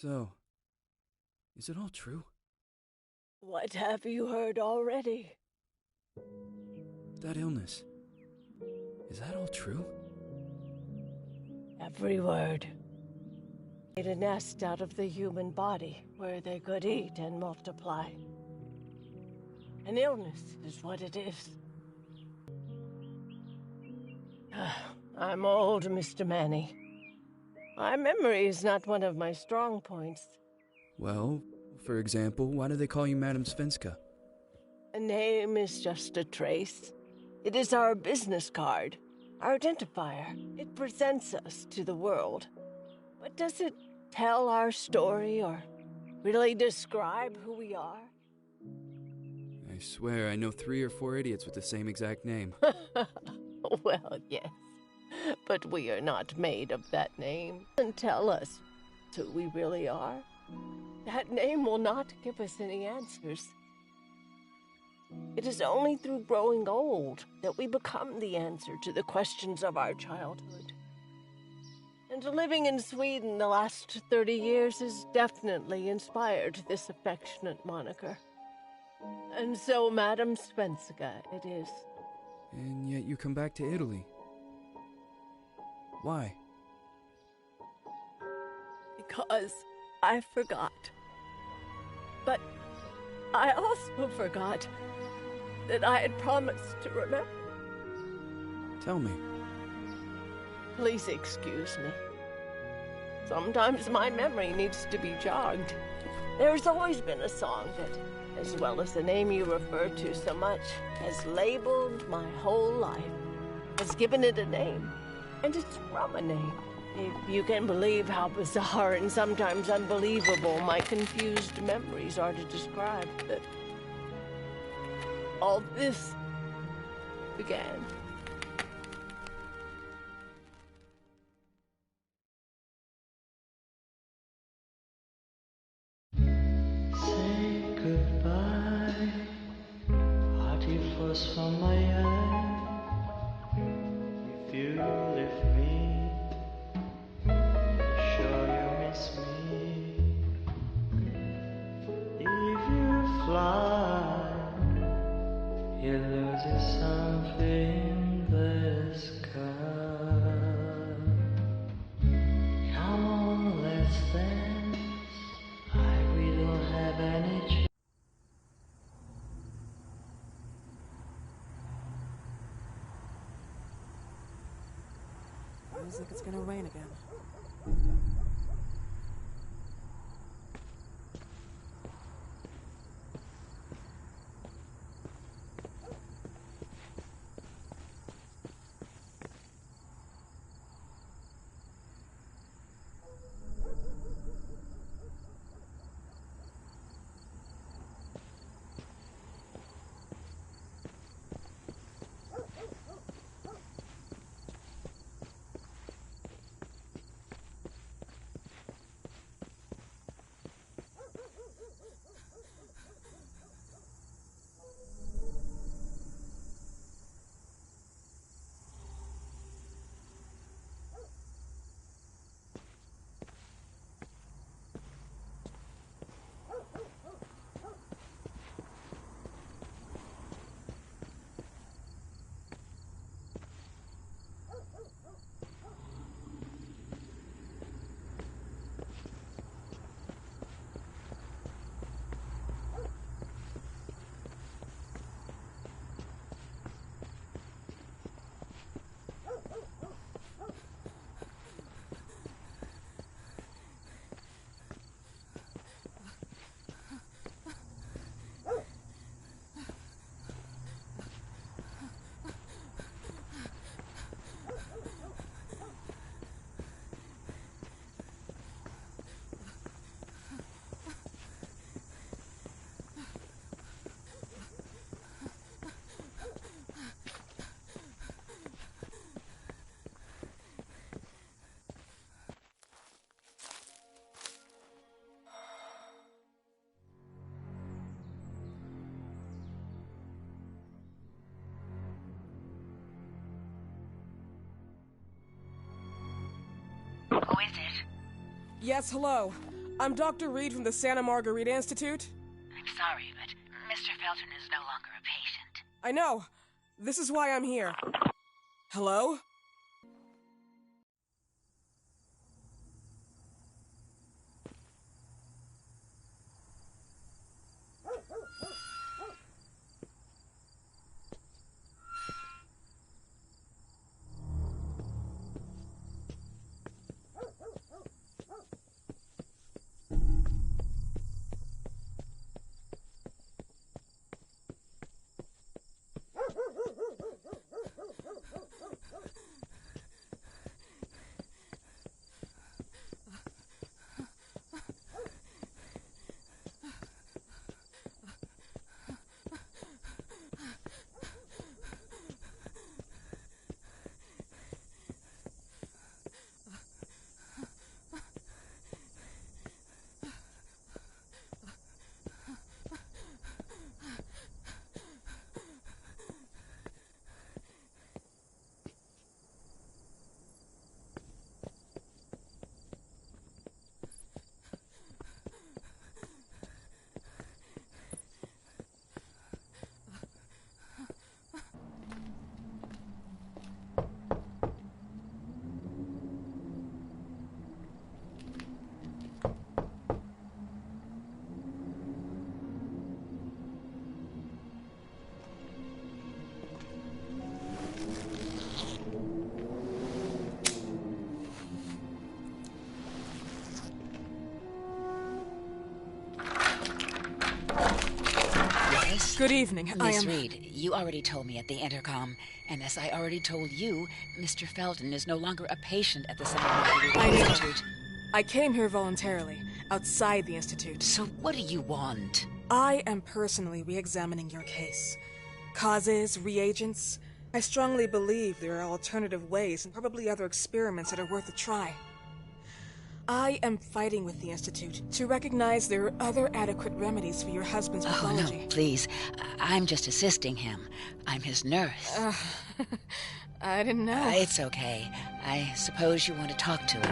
So, is it all true? What have you heard already? That illness. Is that all true? Every word. Made a nest out of the human body where they could eat and multiply. An illness is what it is. I'm old, Mr. Manny. My memory is not one of my strong points. Well, for example, why do they call you Madame Svenska? A name is just a trace. It is our business card, our identifier. It presents us to the world. But does it tell our story or really describe who we are? I swear I know 3 or 4 idiots with the same exact name. Well, yes. But we are not made of that name. And tell us who we really are. That name will not give us any answers. It is only through growing old that we become the answer to the questions of our childhood. And living in Sweden the last 30 years has definitely inspired this affectionate moniker. And so, Madame Svenska it is. And yet you come back to Italy. Why? Because I forgot. But I also forgot that I had promised to remember. Tell me. Please excuse me. Sometimes my memory needs to be jogged. There's always been a song that, as well as the name you refer to so much, has labeled my whole life, has given it a name, and it's from a name. If you can believe how bizarre and sometimes unbelievable my confused memories are to describe that all this began. Say goodbye, party first from my eye. If you leave me, sure you miss me. If you fly, you lose something in the sky. Come on, let's dance. We don't have any choice. Feels like it's gonna rain again. Who is it? Yes, hello. I'm Dr. Reed from the Santa Margarita Institute. I'm sorry, but Mr. Felton is no longer a patient. I know. This is why I'm here. Hello? Good evening. Miss Reed, you already told me at the intercom, and as I already told you, Mr. Felton is no longer a patient at the Santa Margarita Institute. I came here voluntarily, outside the Institute. So what do you want? I am personally re-examining your case. Causes, reagents. I strongly believe there are alternative ways and probably other experiments that are worth a try. I am fighting with the Institute to recognize there are other adequate remedies for your husband's pathology. Oh, no, please. I'm just assisting him. I'm his nurse. I didn't know. It's okay. I suppose you want to talk to him.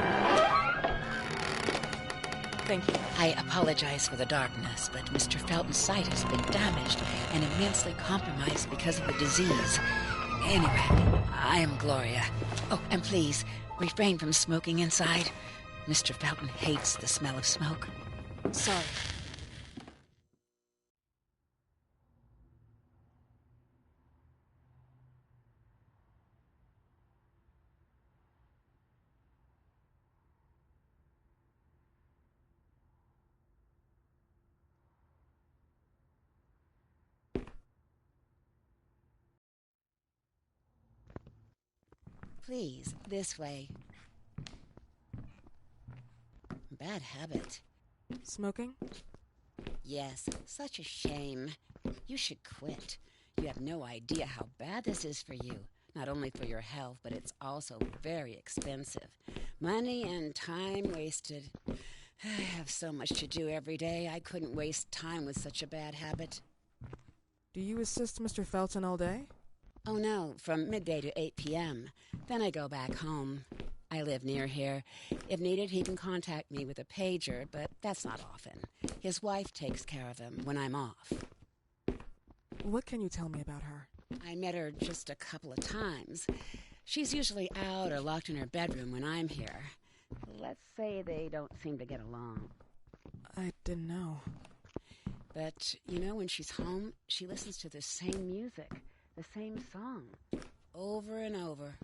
Thank you. I apologize for the darkness, but Mr. Felton's sight has been damaged and immensely compromised because of the disease. Anyway, I am Gloria. Oh, and please, refrain from smoking inside. Mr. Felton hates the smell of smoke. Sorry. Please, this way. Bad habit. Smoking? Yes, such a shame. You should quit. You have no idea how bad this is for you. Not only for your health, but it's also very expensive. Money and time wasted. I have so much to do every day. I couldn't waste time with such a bad habit. Do you assist Mr. Felton all day? Oh no, from midday to 8 p.m. Then I go back home. I live near here. If needed, he can contact me with a pager, but that's not often. His wife takes care of him when I'm off. What can you tell me about her? I met her just a couple of times. She's usually out or locked in her bedroom when I'm here. Let's say they don't seem to get along. I didn't know. But, you know, when she's home, she listens to the same music, the same song, over and over.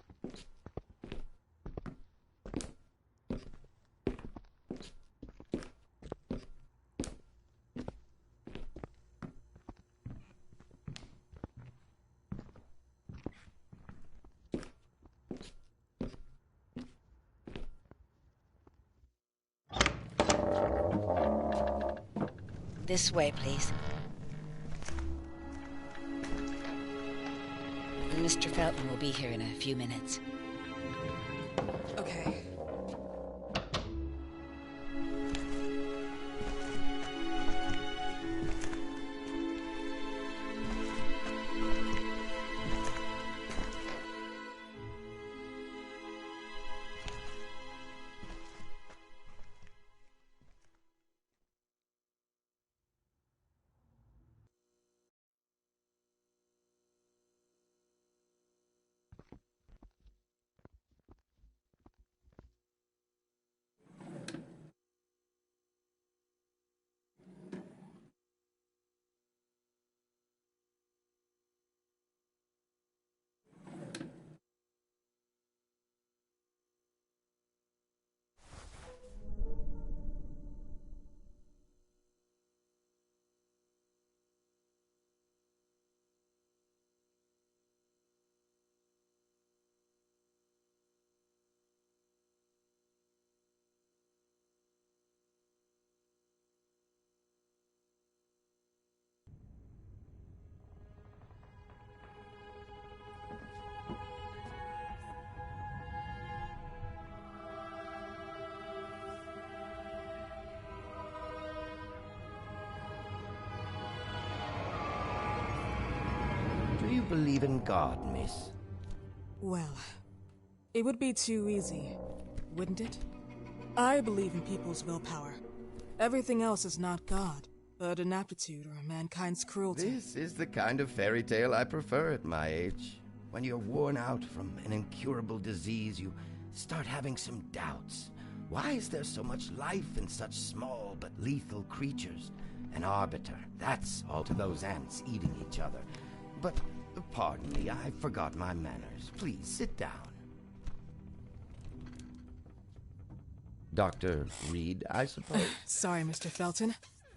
This way, please. Mr. Felton will be here in a few minutes. Okay. believe in God, miss? Well, it would be too easy, wouldn't it? I believe in people's willpower. Everything else is not God, but an aptitude or mankind's cruelty. This is the kind of fairy tale I prefer at my age. When you're worn out from an incurable disease, you start having some doubts. Why is there so much life in such small but lethal creatures? An arbiter, that's all to those ants eating each other. But, pardon me, I forgot my manners. Please, sit down. Dr. Reed, I suppose? Sorry, Mr. Felton.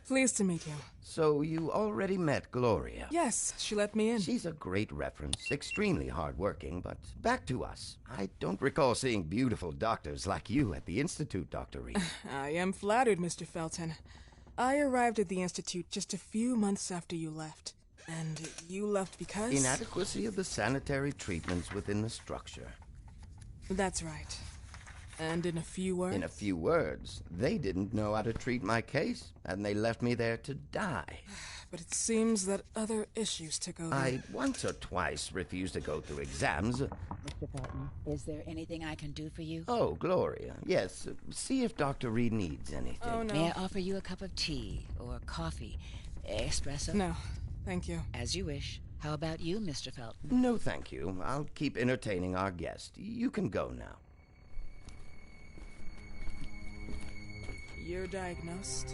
Pleased to meet you. So you already met Gloria? Yes, she let me in. She's a great reference, extremely hardworking, but back to us. I don't recall seeing beautiful doctors like you at the Institute, Dr. Reed. I am flattered, Mr. Felton. I arrived at the Institute just a few months after you left. And you left because? Inadequacy of the sanitary treatments within the structure. That's right. And in a few words? In a few words, they didn't know how to treat my case, and they left me there to die. But it seems that other issues took over. I once or twice refused to go through exams. Mr. Felton, is there anything I can do for you? Oh, Gloria. Yes, see if Dr. Reed needs anything. Oh, no. May I offer you a cup of tea or coffee? Espresso? No, thank you. As you wish. How about you, Mr. Felton? No, thank you. I'll keep entertaining our guest. You can go now. You're diagnosed?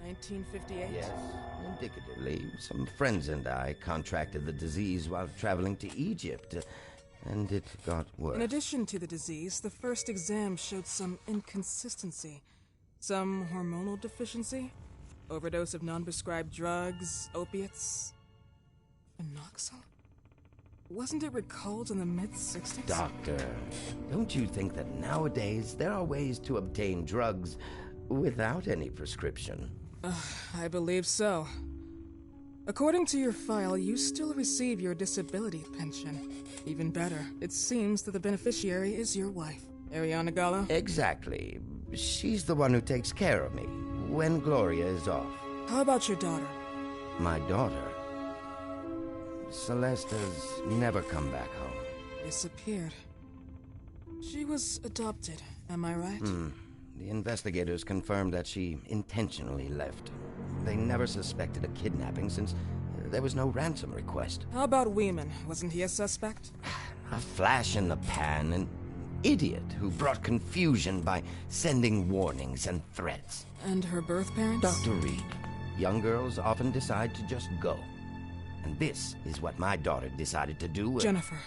1958? Yes, indicatively. Some friends and I contracted the disease while traveling to Egypt, and it got worse. In addition to the disease, the first exam showed some inconsistency. Some hormonal deficiency? Overdose of non-prescribed drugs, opiates? Phenoxyl? Wasn't it recalled in the mid-60s? Doctor, don't you think that nowadays there are ways to obtain drugs without any prescription? I believe so. According to your file, you still receive your disability pension. Even better, it seems that the beneficiary is your wife, Ariana Gallo. Exactly. She's the one who takes care of me when Gloria is off. How about your daughter? My daughter? Celeste has never come back home. Disappeared. She was adopted, am I right? The investigators confirmed that she intentionally left. They never suspected a kidnapping since there was no ransom request. How about Weeman? Wasn't he a suspect? A flash in the pan, an idiot who brought confusion by sending warnings and threats. And her birth parents? Dr. Reed, young girls often decide to just go. And this is what my daughter decided to do. Jennifer.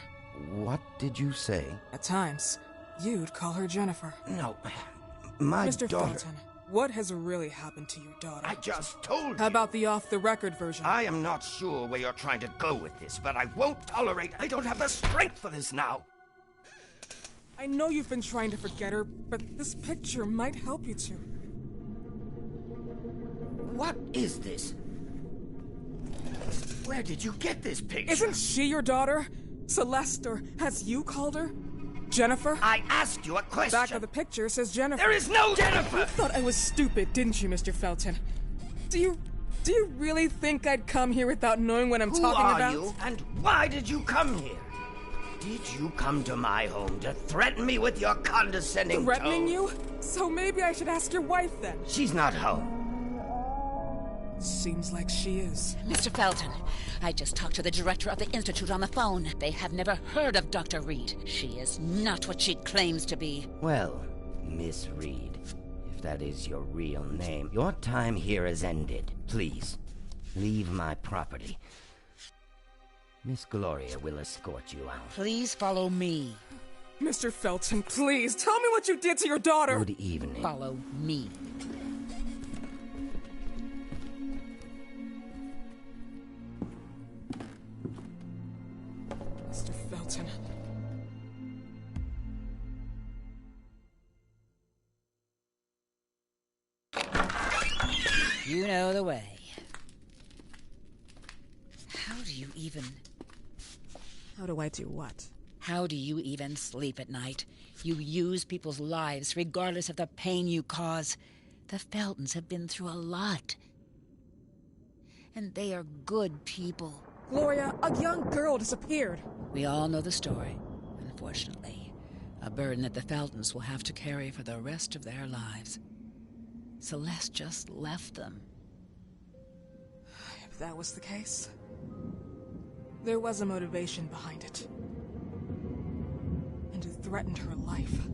What did you say? At times, you'd call her Jennifer. No, my Mr. daughter... Felton, what has really happened to your daughter? I just told you. How about the off-the-record version? I am not sure where you're trying to go with this, but I won't tolerate... I don't have the strength for this now. I know you've been trying to forget her, but this picture might help you to. What is this? Where did you get this picture? Isn't she your daughter? Celeste, or has you called her? Jennifer? I asked you a question. Back of the picture says Jennifer. There is no Jennifer! You thought I was stupid, didn't you, Mr. Felton? Do you really think I'd come here without knowing what I'm talking about? Who are you, and why did you come here? Did you come to my home to threaten me with your condescending Threatening tone? you? So maybe I should ask your wife then. She's not home. Seems like she is. Mr. Felton, I just talked to the director of the Institute on the phone. They have never heard of Dr. Reed. She is not what she claims to be. Well, Miss Reed, if that is your real name, your time here has ended. Please, leave my property. Miss Gloria will escort you out. Please follow me. Mr. Felton, please, tell me what you did to your daughter! Good evening. Follow me. Mr. Felton. You know the way. How do you even... How do I do what? How do you even sleep at night? You use people's lives regardless of the pain you cause. The Feltons have been through a lot. And they are good people. Gloria, a young girl disappeared. We all know the story, unfortunately. A burden that the Feltons will have to carry for the rest of their lives. Celeste just left them. If that was the case, there was a motivation behind it. And it threatened her life.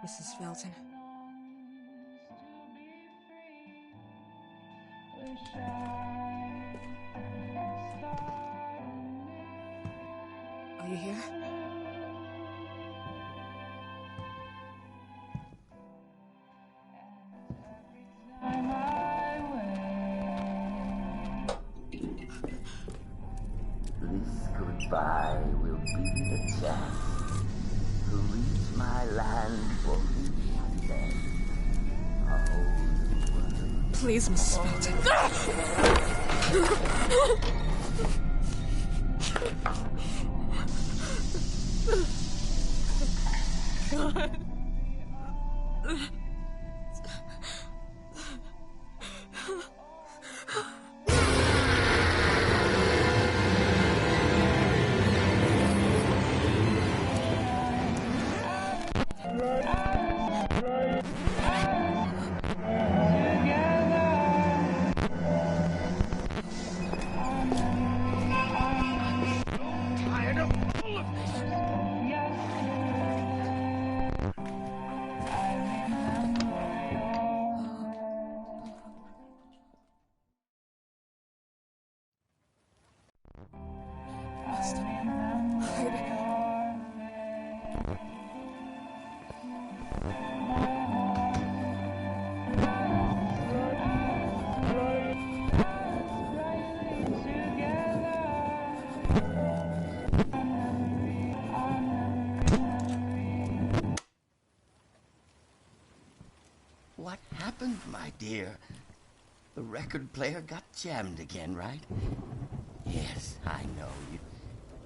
Mrs. Felton. Are you here? This goodbye will be the chance to reach my land for me then. A holy word. Please, Mrs. Felton. God. What happened, my dear? The record player got jammed again, right? Yes, I know.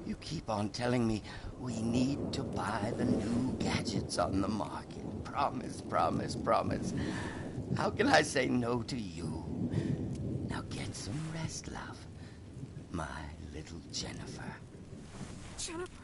You keep on telling me we need to buy the new gadgets on the market. Promise, promise, promise. How can I say no to you? Now get some rest, love. My little Jennifer. Jennifer.